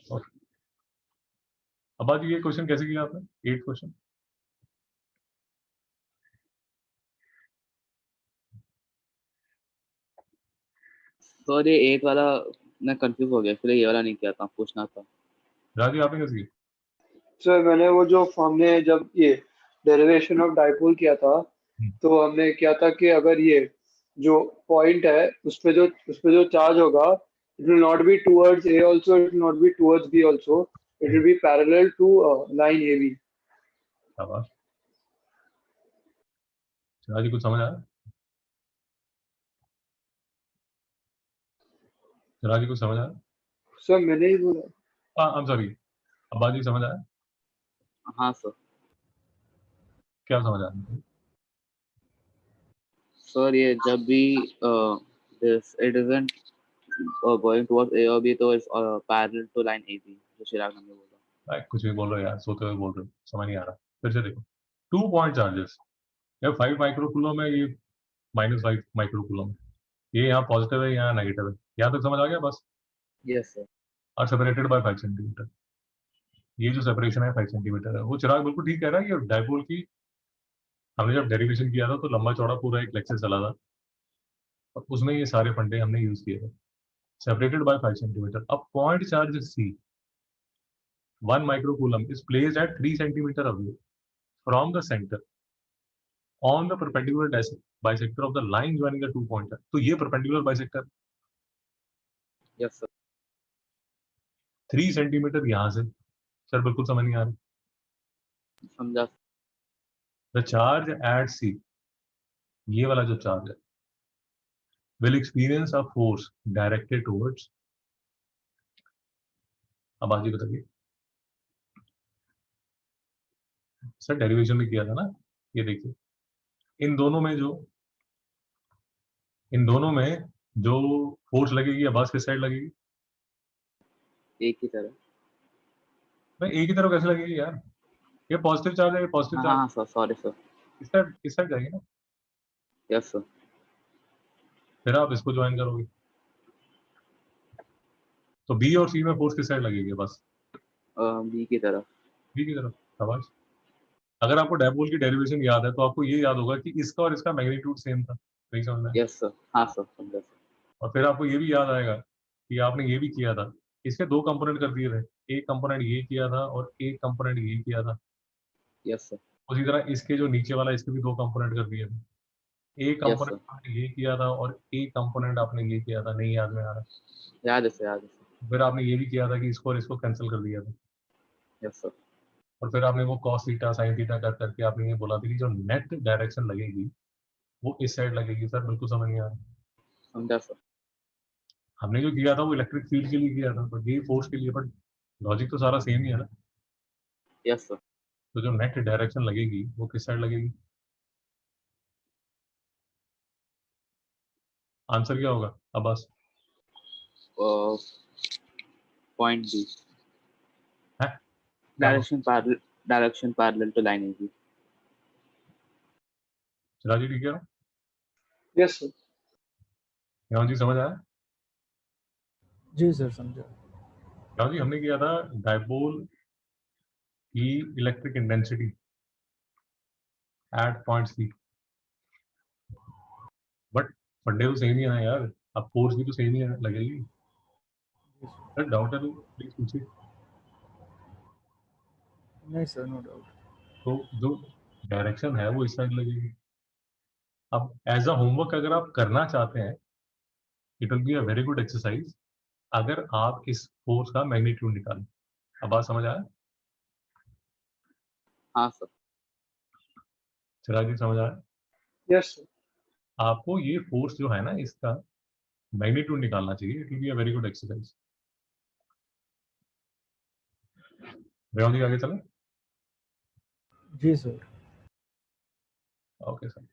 Okay, अब बात ये क्वेश्चन कैसे किया आपने, 8 क्वेश्चन? सर ये 8 वाला मैं कंफ्यूज हो गया, इसलिए ये वाला नहीं किया था, पूछना था। राजी आपने कैसे किया? सर मैंने वो जो हमने जब ये डेरिवेशन ऑफ डाइपोल किया था, तो हमने किया था कि अगर ये जो पॉइंट है उस पे जो चार्ज होगा, it will not be towards A also, it will not be towards B also, it will be parallel to line A B. शाबाश, राजी कुछ समझ आया? राजी कुछ समझ आया? सर मैंने ही बोला। हाँ, आई एम सॉरी, अब बात समझ आया? हाँ सर। क्या समझ आया? सर ये जब भी it isn't going towards A और बी, तो it's parallel to line A B, जो चिराग ने बोला। भाई कुछ भी बोल रहे हो यार, सोते हुए बोल रहे हो, समझ नहीं आ रहा। फिर से देखो, 2 पॉइंट चार्जेस, ये 5 माइक्रो कूलम है, ये -5 माइक्रो कूलम है, ये यहाँ पॉजिटिव है, यहाँ नेगेटिव है, यहाँ तक समझ आ गया बस? Yes sir. और सेपरेटेड बाय 5 सेंटीमीटर, ये जो सेपरेशन है 5 सेंटीमीटर है। वो चिराग बिल्कुल ठीक कह रहा है, ये डायपोल की हमने जब डेरिवेशन किया था तो लंबा चौड़ा पूरा एक लेक्चर चला था, और उसमें ये सारे फंडे हमने यूज किए थे, सेपरेटेड बाय 5 सेंटीमीटर। अब point charge C 1 microcoulomb is placed at 3 centimeter away from the center on the perpendicular bisector of the line joining the 2 pointer। तो ये perpendicular bisector yes sir. 3 centimetre यहाँ से, sir बिल्कुल समझ नहीं आ रही। समझा। द चार्ज एट सी, ये वाला जो चार्ज है, will experience a force directed towards, अब आगे बताइए सर, डेरिवेशन में किया था ना, ये देखिए इन दोनों में जो फोर्स लगेगी, आवाज किस साइड लगेगी? एक ही तरह। भाई एक ही तरफ कैसे लगेगी यार, ये पॉजिटिव चार्ज है, ये पॉजिटिव हाँ चार्ज हाँ सर, सॉरी सर। इस साइड जाएगी ना, यस सर। फिर आप इसको ज्वाइन करोगे तो बी और सी में फोर्स किस साइड लगेगी? बस बी की तरफ। बी की तरफ। शाबाश, अगर आपको डायपोल की डेरिवेशन याद है तो आपको ये याद होगा कि इसका और इसका मैग्नीट्यूड सेम था, नहीं समझ में? Yes sir. हाँ सर, समझा सर। और फिर आपको ये भी याद आएगा कि आपने ये भी किया था, इसके 2 कंपोनेंट कर दिए थे, एक कंपोनेंट ये किया था और एक कंपोनेंट ये किया था। Yes sir. उसी तरह इसके जो नीचे वाला, इसके भी 2 कंपोनेंट कर दिए थे, एक यस सर। कंपोनेंट आपने ये किया था और एक कंपोनेंट आपने ये किया था, नहीं याद में आ रहा? याद है सर, याद है सर। फिर आपने ये भी किया था कि इसको और इसको कैंसिल कर दिया था, यस सर। और फिर आपने वो कॉस थीटा साइन थीटा कर करके आपने ये बोला था कि जो नेट डायरेक्शन लगेगी वो इस साइड लगेगी। सर बिल्कुल समझ नहीं आ रहा। समझा सर। हमने जो किया था वो इलेक्ट्रिक फील्ड के लिए किया था, बट ये फोर्स के लिए, बट लॉजिक तो सारा सेम ही है ना। Yes sir. तो जो नेट डायरेक्शन लगेगी वो किस साइड लगेगी? आंसर क्या होगा अब्बास? Point B. है क्या बोल? Direction parallel to line A B. चिराजी ठीक है? Yes sir. यहाँ जी समझ आया? जी सर, समझा। यहाँ जी हमने किया था डायपोल की electric intensity at point C, but फंडे तो सेम ही है यार, अब फोर्स भी तो सेम ही लगेगी। सर डाउट है तो प्लीज पूछिए। नहीं सर, नो डाउट। तो जो डायरेक्शन है वो इस साइड लगेगी। अब एज अ होमवर्क अगर आप करना चाहते हैं, it will be a very good exercise, अगर आप इस फोर्स का मैग्नीट्यूड निकालें। अब बात समझ आया? हाँ सर। चिराग जी समझ आया? Yes sir. आपको ये फोर्स जो है ना, इसका मैग्नीट्यूड निकालना चाहिए, it will be a very good exercise. Revanth ji आगे चले? जी सर। Okay sir.